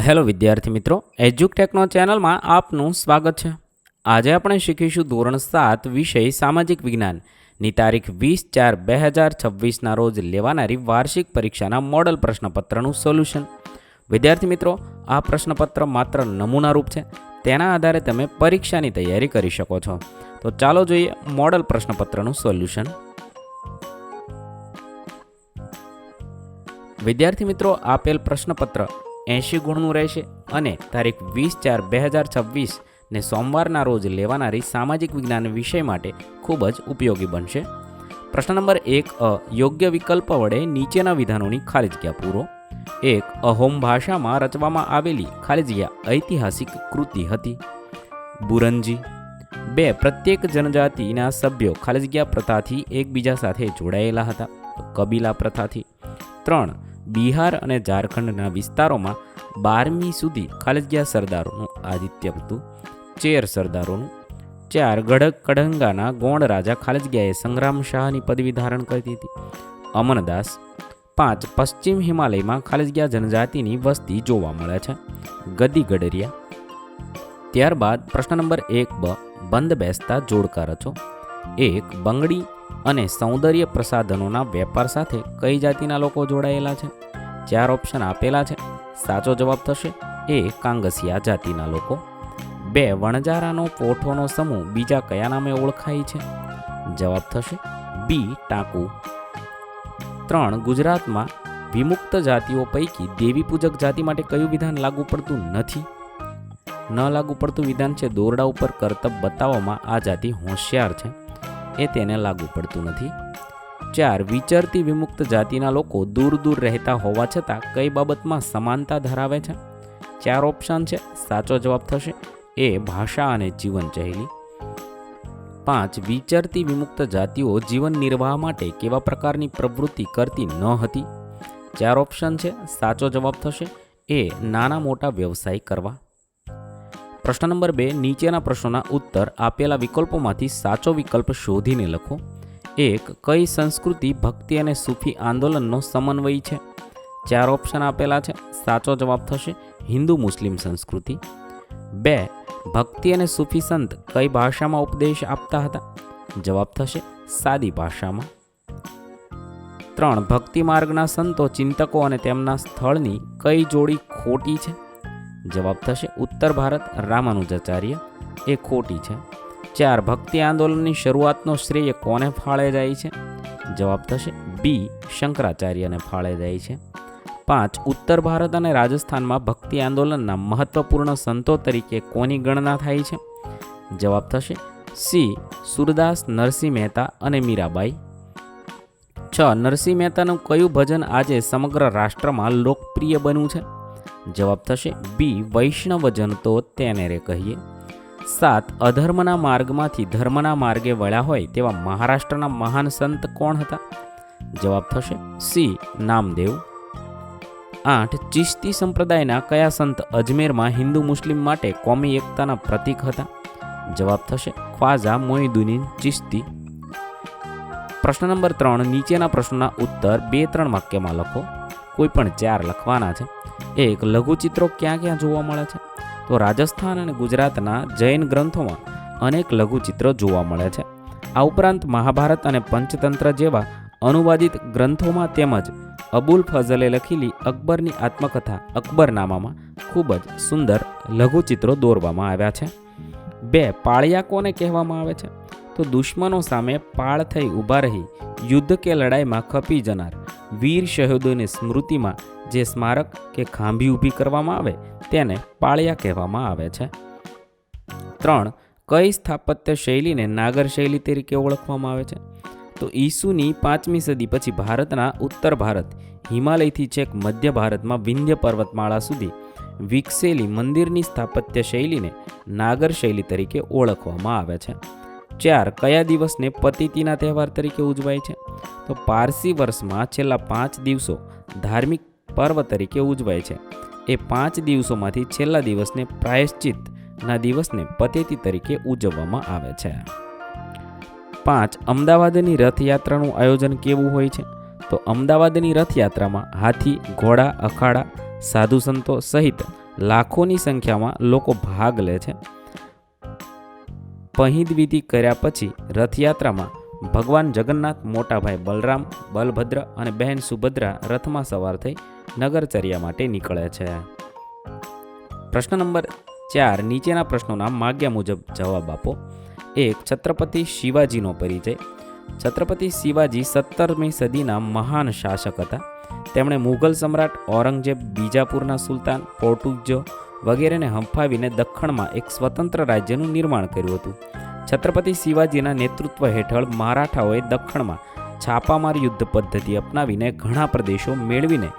Hello વિદ્યાર્થી મિત્રો, એજ્યુકટેકનો ચેનલમાં આપનું સ્વાગત છે. આજે આપણે શીખીશું ધોરણ 7 વિષય સામાજિક વિજ્ઞાનની તારીખ 20/4/2026ના રોજ લેવાનારી વાર્ષિક પરીક્ષાના મોડલ પ્રશ્નપત્રનું સોલ્યુશન. વિદ્યાર્થી મિત્રો, આ પ્રશ્નપત્ર માત્ર નમૂનારૂપ છે. તેના આધારે તમે પરીક્ષાની તૈયારી કરી શકો છો. તો ચાલો જોઈએ મોડલ પ્રશ્નપત્રનું સોલ્યુશન. વિદ્યાર્થી મિત્રો, આપેલ પ્રશ્નપત્ર 80 ગુણનું રહેશે અને તારીખ 20/4/2026 ને સોમવારના રોજ લેવાનારી સામાજિક વિજ્ઞાન વિષય માટે ખૂબ જ ઉપયોગી બનશે. પ્રશ્ન નંબર 1 યોગ્ય વિકલ્પ વડે નીચેના વિધાનોની ખાલી જગ્યા પૂરો. 1. અહોમ ભાષામાં રચવામાં આવેલી ખાલી જગ્યા ઐતિહાસિક કૃતિ હતી. બુરંજી. 2. પ્રત્યેક જનજાતિના સભ્યો ખાલી જગ્યા પ્રથાથી એકબીજા સાથે જોડાયેલા હતા. કબીલા પ્રથાથી. 3. બિહાર અને ઝારખંડના વિસ્તારોમાં 12મી સુધી ખાલી જગ્યા સરદારોનું આધિત્ય હતું. ચેર સરદારોનું. 4. ગઢક કડંગાના ગોંડ રાજા ખાલી જગ્યાએ સંગ્રામ શાહની પદવી ધારણ કરતી હતી. અમનદાસ. 5. પશ્ચિમ હિમાલયમાં ખાલી જગ્યા જનજાતિની વસ્તી જોવા મળે છે. ગદ્દી ગડરિયા. ત્યારબાદ પ્રશ્ન નંબર 1b બંધ બેસતા જોડકા રચો. 1. બંગડી અને સૌંદર્ય પ્રસાધનોના વેપાર સાથે કઈ જાતિના લોકો જોડાયેલા છે? 4 ઓપ્શન આપેલા છે. સાચો જવાબ થશે એ કાંગસિયા જાતિના લોકો. 2. વણજારાનો પોઠોનો સમૂહ બીજા કયા નામે ઓળખાય છે? જવાબ થશે બી ટાંકુ. 3. ગુજરાતમાં વિમુક્ત જાતિઓ પૈકી દેવી પૂજક જાતિ માટે કયું વિધાન લાગુ પડતું નથી? ન લાગુ પડતું વિધાન છે દોરડા ઉપર કરતબ બતાવવામાં આ જાતિ હોશિયાર છે, એ તેને લાગુ પડતું નથી. 4. વિચરતી વિમુક્ત જાતિના લોકો દૂર દૂર રહેતા હોવા છતાં કઈ બાબતમાં સમાનતા ધરાવે છે? 4 ઓપ્શન છે. સાચો જવાબ થશે એ ભાષા અને જીવનશૈલી. 5. વિચરતી વિમુક્ત જાતિઓ જીવન નિર્વાહ માટે કેવા પ્રકારની પ્રવૃત્તિ કરતી ન હતી? 4 ઓપ્શન છે. સાચો જવાબ થશે એ નાના મોટા વ્યવસાય કરવા. પ્રશ્ન નંબર 2 નીચેના પ્રશ્નોના ઉત્તર આપેલા વિકલ્પોમાંથી સાચો વિકલ્પ શોધીને લખો. 1. કઈ સંસ્કૃતિ ભક્તિ અને સૂફી આંદોલનનો સમન્વય છે? 4 ઓપ્શન આપેલા છે. સાચો જવાબ થશે હિન્દુ મુસ્લિમ સંસ્કૃતિ. 2. ભક્તિ અને સૂફી સંત કઈ ભાષામાં ઉપદેશ આપતા હતા? જવાબ થશે સાદી ભાષામાં. 3. ભક્તિ માર્ગના સંતો ચિંતકો અને તેમના સ્થળની કઈ જોડી ખોટી છે? જવાબ થશે ઉત્તર ભારત રામાનુજાચાર્ય, એ ખોટી છે. 4. ભક્તિ આંદોલનની શરૂઆતનો શ્રેય કોને ફાળે જાય છે? જવાબ થશે બી શંકરાચાર્યને ફાળે જાય છે. 5. ઉત્તર ભારત અને રાજસ્થાનમાં ભક્તિ આંદોલનના મહત્વપૂર્ણ સંતો તરીકે કોની ગણના થાય છે? જવાબ થશે સી સુરદાસ, નરસિંહ મહેતા અને મીરાબાઈ. 6. નરસિંહ મહેતાનું કયું ભજન આજે સમગ્ર રાષ્ટ્રમાં લોકપ્રિય બન્યું છે? જવાબ થશે બી વૈષ્ણવજન તો તેને રે કહીએ. 7. અધર્મના માર્ગમાંથી ધર્મના માર્ગે વળ્યા હોય તેવા મહારાષ્ટ્રના મહાન સંત કોણ હતા? જવાબ થશે સી નામદેવ. 8. ચિશ્તી સંપ્રદાયના કયા સંત અજમેરમાં હિન્દુ મુસ્લિમ માટે કોમી એકતાના પ્રતીક હતા? જવાબ થશે ખ્વાજા મોઇનુદ્દીન ચિશ્તી. પ્રશ્ન નંબર 3 નીચેના પ્રશ્નોના ઉત્તર 2-3 વાક્યમાં લખો. કોઈ પણ 4 લખવાના છે. 1. લઘુચિત્રો ક્યાં ક્યાં જોવા મળે છે? તો રાજસ્થાન અને ગુજરાતના જૈન ગ્રંથોમાં અનેક લઘુચિત્રો જોવા મળે છે. આ ઉપરાંત મહાભારત અને પંચતંત્ર જેવા અનુવાદિત ગ્રંથોમાં તેમજ અબુલ ફઝલે લખેલી અકબરની આત્મકથા અકબરનામામાં ખૂબ જ સુંદર લઘુચિત્રો દોરવામાં આવ્યા છે. 2. પાળિયા કોને કહેવામાં આવે છે? તો દુશ્મનો સામે પાળ થઈ ઊભા રહી યુદ્ધ કે લડાઈમાં ખપી જનાર વીર શહીદોની સ્મૃતિમાં જે સ્મારક કે ખાંભી ઊભી કરવામાં આવે તેને પાળિયા કહેવામાં આવે છે. 3. કઈ સ્થાપત્ય શૈલીને નાગર શૈલી તરીકે ઓળખવામાં આવે છે? તો ઈસુની 5મી સદી પછી ભારતના ઉત્તર ભારત, હિમાલયથી છેક મધ્ય ભારતમાં વિંધ્ય પર્વતમાળા સુધી વિકસેલી મંદિરની સ્થાપત્ય શૈલીને નાગર શૈલી તરીકે ઓળખવામાં આવે છે. 4. કયા દિવસને પતિથીના તહેવાર તરીકે ઉજવાય છે? તો પારસી વર્ષમાં છેલ્લા 5 દિવસો ધાર્મિક પર્વ તરીકે ઉજવાય છે. એ 5 દિવસોમાંથી છેલ્લા દિવસને પ્રાયશ્ચિતના દિવસને પતેતી તરીકે ઉજવવામાં આવે છે. 5. અમદાવાદની રથયાત્રાનું આયોજન કેવું હોય છે? તો અમદાવાદની રથયાત્રામાં હાથી, ઘોડા, અખાડા, સાધુ સંતો સહિત લાખોની સંખ્યામાં લોકો ભાગ લે છે. પહિંદ વિધિ કર્યા પછી રથયાત્રામાં ભગવાન જગન્નાથ, મોટાભાઈ બલરામ, બલભદ્ર અને બહેન સુભદ્રા રથમાં સવાર થઈ નગરચર્યા માટે નીકળે છે. પ્રશ્ન નંબર 4. નીચેના પ્રશ્નોના માગ્યા મુજબ જવાબ આપો. 1. છત્રપતિ શિવાજીનો પરિચય. છત્રપતિ શિવાજી 17મી સદીના મહાન શાસક હતા. તેમણે મુઘલ સમ્રાટ ઔરંગઝેબ, બીજાપુરના સુલતાન, પોર્ટુગીઝો વગેરેને હંફાવીને દખ્ખણમાં એક સ્વતંત્ર રાજ્યનું નિર્માણ કર્યું હતું. છત્રપતિ શિવાજીના નેતૃત્વ હેઠળ મરાઠાઓએ દખ્ખણમાં છાપામાર યુદ્ધ પદ્ધતિ અપનાવીને ઘણા પ્રદેશો મેળવીને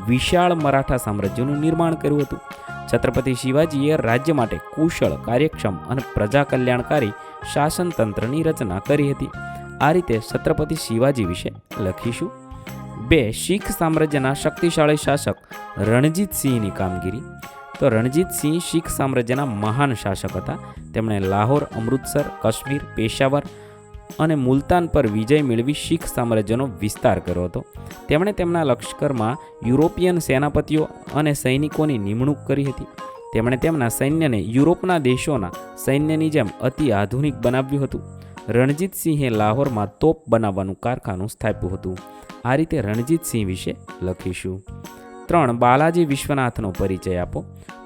વિશાળ મરાઠા સામ્રાજ્યનું નિર્માણ કર્યું હતું. છત્રપતિ શિવાજીએ રાજ્ય માટે કુશળ, કાર્યક્ષમ અને પ્રજા કલ્યાણકારી શાસન તંત્રની રચના કરી હતી. આ રીતે છત્રપતિ શિવાજી વિશે લખીશું. 2. શીખ સામ્રાજ્યના શક્તિશાળી શાસક રણજીતસિંહની કામગીરી. તો રણજીતસિંહ શીખ સામ્રાજ્યના મહાન શાસક હતા. તેમણે લાહોર, અમૃતસર, કાશ્મીર, પેશાવર અને મુલતાન પર વિજય મેળવી શીખ સામ્રાજ્યનો વિસ્તાર કર્યો હતો. તેમણે તેમના લશ્કરમાં યુરોપિયન સેનાપતિઓ અને સૈનિકોની નિમણૂક કરી હતી. તેમણે તેમના સૈન્યને યુરોપના દેશોના સૈન્યની જેમ અતિ આધુનિક બનાવ્યું હતું. રણજીતસિંહે લાહોરમાં તોપ બનાવવાનું કારખાનું સ્થાપ્યું હતું. આ રીતે રણજીતસિંહ વિશે લખીશું. 3. બાલાજી વિશ્વનાથનો પરિચય આપો.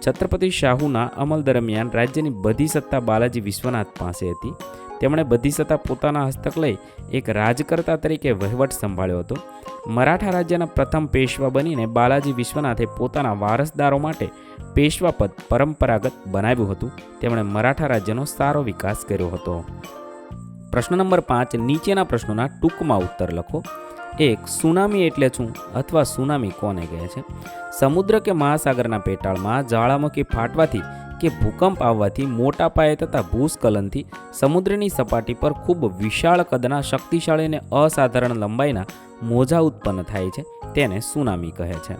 છત્રપતિ શાહુના અમલ દરમિયાન રાજ્યની બધી સત્તા બાલાજી વિશ્વનાથ પાસે હતી. તેમણે બધી સત્તા પોતાના હસ્તક લઈ એક રાજકર્તા તરીકે વહીવટ સંભાળ્યો હતો. મરાઠા રાજ્યના પ્રથમ પેશવા બનીને બાલાજી વિશ્વનાથે પોતાના વારસદારો માટે પેશવા પદ પરંપરાગત બનાવ્યું હતું. તેમણે મરાઠા રાજ્યનો સારો વિકાસ કર્યો હતો. પ્રશ્ન નંબર 5. નીચેના પ્રશ્નોના ટૂંકમાં ઉત્તર લખો. 1. સુનામી એટલે શું અથવા સુનામી કોને કહે છે? સમુદ્ર કે મહાસાગરના પેટાળમાં જ્વાળામુખી ફાટવાથી કે ભૂકંપ આવવાથી મોટા પાયે થતા ભૂસ્ખલનથી સમુદ્રની સપાટી પર ખૂબ વિશાળ કદના શક્તિશાળી અને અસાધારણ લંબાઈના મોજા ઉત્પન્ન થાય છે, તેને સુનામી કહે છે.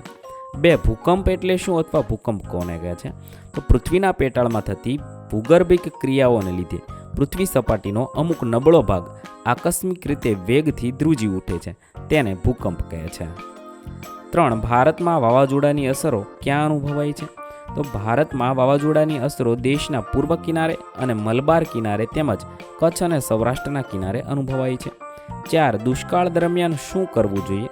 2. ભૂકંપ એટલે શું અથવા ભૂકંપ કોને કહે છે? તો પૃથ્વીના પેટાળમાં થતી ભૂગર્ભિક ક્રિયાઓને લીધે પૃથ્વી સપાટીનો અમુક નબળો ભાગ આકસ્મિક રીતે વેગથી ધ્રુજી ઉઠે છે, તેને ભૂકંપ કહે છે. 3. ભારતમાં વાવાઝોડાની અસરો ક્યાં અનુભવાય છે? તો ભારતમાં વાવાઝોડાની અસરો દેશના પૂર્વ કિનારે અને મલબાર કિનારે તેમજ કચ્છ અને સૌરાષ્ટ્રના કિનારે અનુભવાય છે. 4. દુષ્કાળ દરમિયાન શું કરવું જોઈએ?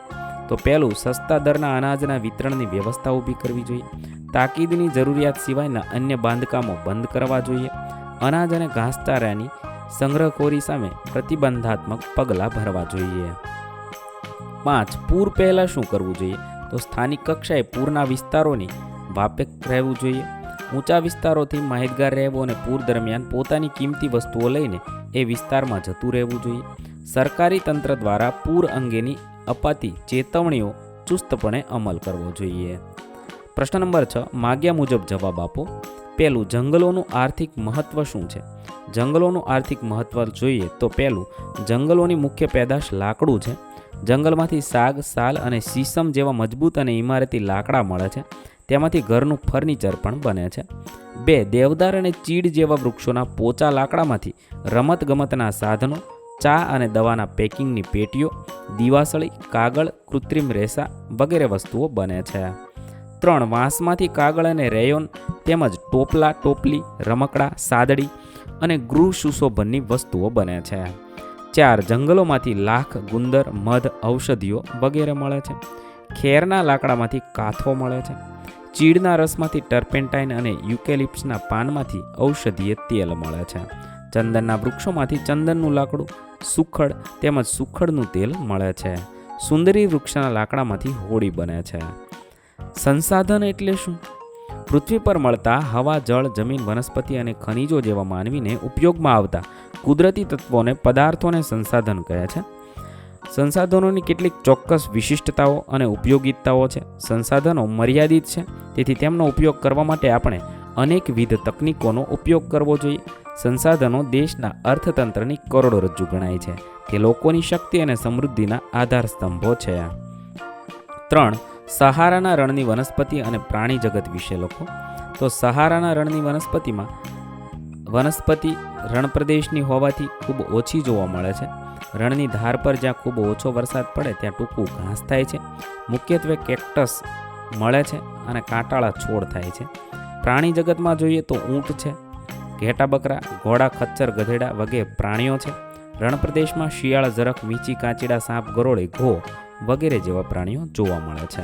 તો પહેલું, સસ્તા દરના અનાજના વિતરણની વ્યવસ્થા ઊભી કરવી જોઈએ. તાકીદની જરૂરિયાત સિવાયના અન્ય બાંધકામો બંધ કરવા જોઈએ. અનાજ અને ઘાસચારાની સંગ્રહખોરી સામે પ્રતિબંધાત્મક પગલાં ભરવા જોઈએ. 5. પૂર પહેલાં શું કરવું જોઈએ? તો સ્થાનિક કક્ષાએ પૂરના વિસ્તારોની વાકેફ રહેવું જોઈએ. ઊંચા વિસ્તારોથી માહિતગાર રહેવું અને પૂર દરમિયાન પોતાની કિંમતી વસ્તુઓ લઈને એ વિસ્તારમાં જતું રહેવું જોઈએ. સરકારી તંત્ર દ્વારા પૂર અંગેની અપાતી ચેતવણીઓ ચુસ્તપણે અમલ કરવો જોઈએ. પ્રશ્ન નંબર 6. માગ્યા મુજબ જવાબ આપો. પહેલું, જંગલોનું આર્થિક મહત્વ શું છે? જંગલોનું આર્થિક મહત્વ જોઈએ તો પહેલું, જંગલોની મુખ્ય પેદાશ લાકડું છે. જંગલમાંથી સાગ, સાલ અને સીસમ જેવા મજબૂત અને ઇમારતી લાકડા મળે છે. તેમાંથી ઘરનું ફર્નિચર પણ બને છે. 2. દેવદાર અને ચીડ જેવા વૃક્ષોના પોચા લાકડામાંથી રમતગમતના સાધનો, ચા અને દવાના પેકિંગની પેટીઓ, દીવાસળી, કાગળ, કૃત્રિમ રેસા વગેરે વસ્તુઓ બને છે. 3. વાંસમાંથી કાગળ અને રેયોન તેમજ ટોપલા, ટોપલી, રમકડા, સાદડી અને ગૃહ સુશોભનની વસ્તુઓ બને છે. 4. જંગલોમાંથી લાખ, ગુંદર, મધ, ઔષધિઓ વગેરે મળે છે. ખેરના લાકડામાંથી કાથો મળે છે. ચીડના રસમાંથી ટર્પેન્ટાઇન અને યુકેલિપ્સના પાનમાંથી ઔષધીય તેલ મળે છે. ચંદનના વૃક્ષોમાંથી ચંદનનું લાકડું, સુખડ તેમજ સુખડનું તેલ મળે છે. સુંદરી વૃક્ષના લાકડામાંથી હોળી બને છે. સંસાધન એટલે શું? પૃથ્વી પર મળતા હવા, જળ, જમીન, વનસ્પતિ અને ખનિજો જેવા માનવીને ઉપયોગમાં આવતા કુદરતી તત્વોને, પદાર્થોને સંસાધન કહે છે. સંસાધનોની કેટલીક ચોક્કસ વિશિષ્ટતાઓ અને ઉપયોગિતાઓ છે. સંસાધનો મર્યાદિત છે, તેથી તેમનો ઉપયોગ કરવા માટે આપણે અનેકવિધ તકનીકોનો ઉપયોગ કરવો જોઈએ. સંસાધનો દેશના અર્થતંત્રની કરોડરજ્જુ ગણાય છે. તે લોકોની શક્તિ અને સમૃદ્ધિના આધાર સ્તંભો છે. 3. સહારાના રણની વનસ્પતિ અને પ્રાણી જગત વિશે લખો. તો સહારાના રણની વનસ્પતિ રણપ્રદેશની હોવાથી ખૂબ ઓછી જોવા મળે છે. રણની ધાર પર જ્યાં ખૂબ ઓછો વરસાદ પડે ત્યાં ટૂંકું ઘાસ થાય છે. મુખ્યત્વે કેક્ટસ મળે છે અને કાંટાળા છોડ થાય છે. પ્રાણી જગતમાં જોઈએ તો ઊંટ છે, ઘેટા બકરા, ઘોડા, ખચ્ચર, ગધેડા વગેરે પ્રાણીઓ છે. રણ પ્રદેશમાં શિયાળ, ઝરખ, વીંછી, કાંચીડા, સાપ, ગરોળી, ઘો વગેરે જેવા પ્રાણીઓ જોવા મળે છે.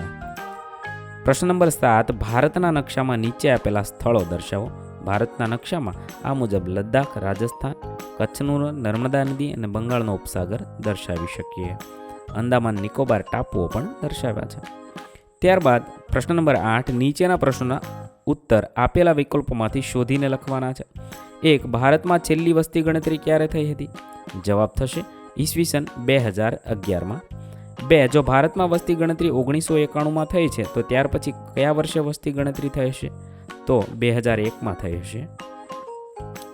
પ્રશ્ન નંબર 7. ભારતના નકશામાં નીચે આપેલા સ્થળો દર્શાવો. ભારતના નકશામાં આ મુજબ લદ્દાખ, રાજસ્થાન, કચ્છનું રણ, નર્મદા નદી અને બંગાળનો ઉપસાગર દર્શાવી શકીએ. અંદામાન નિકોબાર ટાપુઓ પણ દર્શાવ્યા છે. ત્યારબાદ પ્રશ્ન નંબર 8. નીચેના પ્રશ્નોના ઉત્તર આપેલા વિકલ્પોમાંથી શોધીને લખવાના છે. 1. ભારતમાં છેલ્લી વસ્તી ગણતરી ક્યારે થઈ હતી? જવાબ થશે ઈસવીસન 2011માં. 2. જો ભારતમાં વસ્તી ગણતરી 1991માં થઈ છે તો ત્યાર પછી કયા વર્ષે વસ્તી ગણતરી થઈ હશે? તો 2001માં થઈ હશે.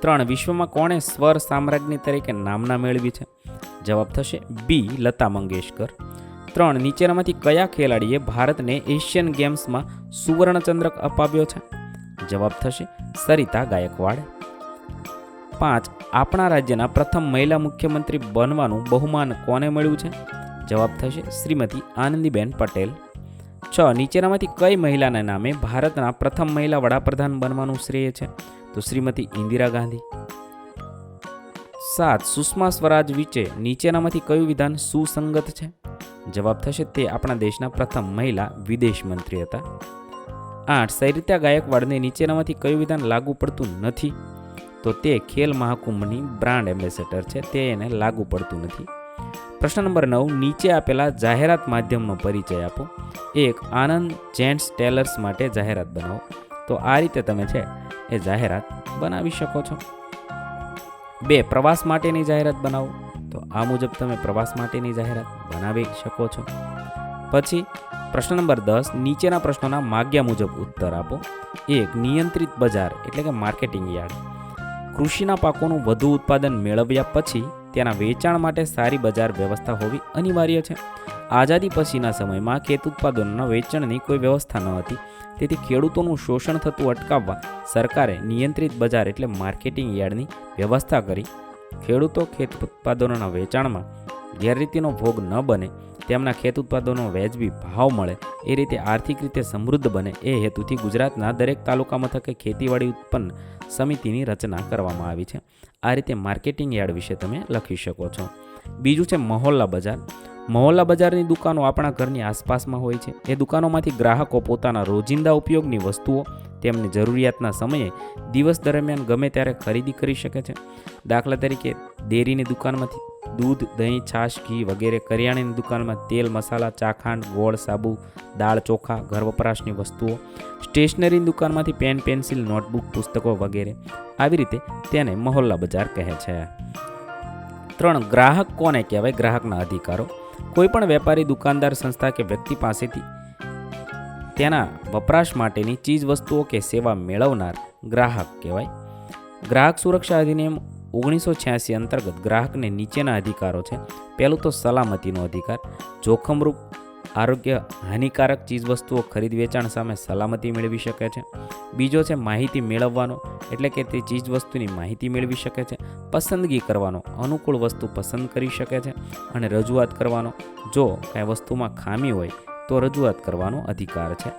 3. વિશ્વમાં કોણે સ્વર સામ્રાજ્ઞી તરીકે નામના મેળવી છે? જવાબ થશે બી. લતા મંગેશકર. 3. નીચેનામાંથી કયા ખેલાડીએ ભારતને એશિયન ગેમ્સમાં સુવર્ણચંદ્રક અપાવ્યો છે? જવાબ થશે સરિતા ગાયકવાડ. 5. આપણા રાજ્યના પ્રથમ મહિલા મુખ્યમંત્રી બનવાનું બહુમાન કોને મળ્યું છે? જવાબ થશે શ્રીમતી આનંદીબેન પટેલ. 6. નીચેનામાંથી કઈ મહિલાના નામે ભારતના પ્રથમ મહિલા વડાપ્રધાન બનવાનું શ્રેય છે? તો શ્રીમતી ઇન્દિરા ગાંધી. 7. સુષ્મા સ્વરાજ વિશે નીચેનામાંથી કયું વિધાન સુસંગત છે? જવાબ થશે તે આપણા દેશના પ્રથમ મહિલા વિદેશ મંત્રી હતા. 8. સરિતા ગાયકવાડને નીચેનામાંથી કયું વિધાન લાગુ પડતું નથી? તો તે ખેલ મહાકુંભની બ્રાન્ડ એમ્બેસેડર છે, તે એને લાગુ પડતું નથી. પ્રશ્ન નંબર 9. નીચે આપેલા જાહેરાત માધ્યમનો પરિચય આપો. 1. આનંદ જેન્ટ્સ ટેલર્સ માટે જાહેરાત બનાવો. તો આ રીતે તમે છે એ જાહેરાત બનાવી શકો છો. 2. પ્રવાસ માટેની જાહેરાત બનાવો. તો આ મુજબ તમે પ્રવાસ માટેની જાહેરાત બનાવી શકો છો. પછી પ્રશ્ન નંબર 10. નીચેના પ્રશ્નોના માગ્યા મુજબ ઉત્તર આપો. 1. નિયંત્રિત બજાર એટલે કે માર્કેટિંગ યાર્ડ. કૃષિના પાકોનું વધુ ઉત્પાદન મેળવ્યા પછી તેના વેચાણ માટે સારી બજાર વ્યવસ્થા હોવી અનિવાર્ય છે. આઝાદી પછીના સમયમાં ખેત ઉત્પાદનોના વેચાણની કોઈ વ્યવસ્થા ન હતી, તેથી ખેડૂતોનું શોષણ થતું અટકાવવા સરકારે નિયંત્રિત બજાર એટલે માર્કેટિંગ યાર્ડની વ્યવસ્થા કરી. ખેડૂતો ખેત ઉત્પાદનોના વેચાણમાં ગેરરીતિનો ભોગ ન બને, તેમના ખેત ઉત્પાદનો વ્યાજબી ભાવ મળે, એ રીતે આર્થિક રીતે સમૃદ્ધ બને, એ હેતુથી ગુજરાતના દરેક તાલુકા મથકે ખેતીવાડી ઉત્પન્ન સમિતિની રચના કરવામાં આવી છે. આ રીતે માર્કેટિંગ યાર્ડ વિશે તમે લખી શકો છો. બીજું છે મહોલ્લા બજાર. મહોલ્લા બજારની દુકાનો આપણા ઘરની આસપાસમાં હોય છે. એ દુકાનોમાંથી ગ્રાહકો પોતાના રોજિંદા ઉપયોગની વસ્તુઓ તેમની જરૂરિયાતના સમયે દિવસ દરમિયાન ગમે ત્યારે ખરીદી કરી શકે છે. દાખલા તરીકે ડેરીની દુકાનમાંથી દૂધ, દહીં, છાશ, ઘી વગેરે, કરિયાણાની દુકાનમાં તેલ, મસાલા, ચાખાંડ, ગોળ, સાબુ, દાળ, ચોખા, ઘર વપરાશની વસ્તુઓ, સ્ટેશનરીની દુકાનમાંથી પેન, પેન્સિલ, નોટબુક, પુસ્તકો વગેરે. આવી રીતે તેને મહોલ્લા બજાર કહે છે. 3. ગ્રાહક કોને કહેવાય? ગ્રાહકના અધિકારો. કોઈ પણ વેપારી, દુકાનદાર, સંસ્થા કે વ્યક્તિ પાસેથી તેના વપરાશ માટેની ચીજ વસ્તુઓ કે સેવા મેળવનાર ગ્રાહક કહેવાય. ગ્રાહક સુરક્ષા અધિનિયમ 1986 અંતર્ગત ગ્રાહકને નીચેના અધિકારો છે. પહેલું તો સલામતીનો અધિકાર. જોખમરૂપ આરોગ્ય હાનિકારક ચીજવસ્તુઓ ખરીદ વેચાણ સામે સલામતી મેળવી શકે છે. બીજો છે માહિતી મેળવવાનો, એટલે કે તે ચીજવસ્તુની માહિતી મેળવી શકે છે. પસંદગી કરવાનો, અનુકૂળ વસ્તુ પસંદ કરી શકે છે. અને રજૂઆત કરવાનો, જો કાંઈ વસ્તુમાં ખામી હોય તો રજૂઆત કરવાનો અધિકાર છે.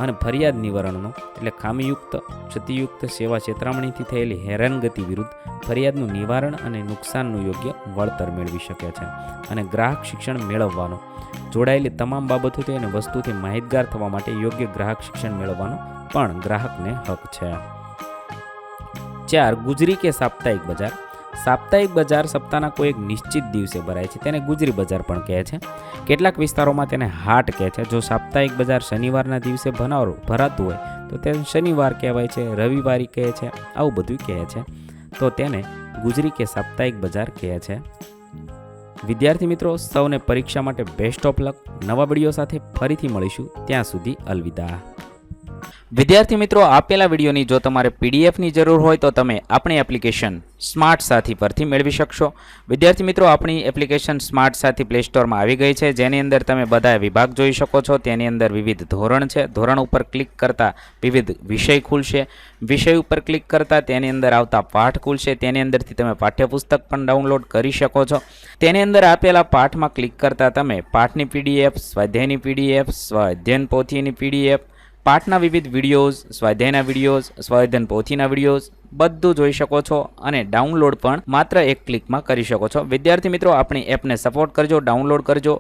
અને ફરિયાદ નિવારણનો, એટલે ખામીયુક્ત, ક્ષતિયુક્ત સેવા છેતરામણીથી થયેલી હેરાનગતિ વિરુદ્ધ ફરિયાદનું નિવારણ અને નુકસાનનું યોગ્ય વળતર મેળવી શકે છે. અને ગ્રાહક શિક્ષણ મેળવવાનો, જોડાયેલી તમામ બાબતોથી અને વસ્તુથી માહિતગાર થવા માટે યોગ્ય ગ્રાહક શિક્ષણ મેળવવાનો પણ ગ્રાહકને હક છે. 4. ગુજરી કે સાપ્તાહિક બજાર. સાપ્તાહિક બજાર સપ્તાહના કોઈ એક નિશ્ચિત દિવસે ભરાય છે, તેને ગુજરી બજાર પણ કહે છે. કેટલાક વિસ્તારોમાં તેને હાટ કહે છે. જો સાપ્તાહિક બજાર શનિવારના દિવસે ભરાતું હોય તો તેને શનિવાર કહેવાય છે, રવિવારી કહે છે, આવું બધું કહે છે. તો તેને ગુજરી કે સાપ્તાહિક બજાર કહે છે. વિદ્યાર્થી મિત્રો, સૌને પરીક્ષા માટે બેસ્ટ ઓફ લક. નવા વિડીયો સાથે ફરીથી મળીશું, ત્યાં સુધી અલવિદા. વિદ્યાર્થી મિત્રો, આપેલા વિડીયોની જો તમારે પીડીએફની જરૂર હોય તો તમે આપણી એપ્લિકેશન સ્માર્ટ સાથી પરથી મેળવી શકશો. વિદ્યાર્થી મિત્રો, આપણી એપ્લિકેશન સ્માર્ટ સાથી પ્લે સ્ટોરમાં આવી ગઈ છે, જેની અંદર તમે બધા વિભાગ જોઈ શકો છો. તેની અંદર વિવિધ ધોરણ છે. ધોરણ ઉપર ક્લિક કરતાં વિવિધ વિષય ખુલશે. વિષય ઉપર ક્લિક કરતાં તેની અંદર આવતા પાઠ ખુલશે. તેની અંદરથી તમે પાઠ્યપુસ્તક પણ ડાઉનલોડ કરી શકો છો. તેની અંદર આપેલા પાઠમાં ક્લિક કરતાં તમે પાઠની પીડીએફ, સ્વાધ્યાયની પીડીએફ, સ્વાધ્યાયન પોથીની પીડીએફ, પાઠના વિવિધ વિડીયોઝ, સ્વાધ્યાયના વિડીયોઝ, સ્વાધ્યાયન પોથીના વિડીયોઝ બધું જોઈ શકો છો અને ડાઉનલોડ પણ માત્ર એક ક્લિકમાં કરી શકો છો. વિદ્યાર્થી મિત્રો, આપણી એપને સપોર્ટ કરજો, ડાઉનલોડ કરજો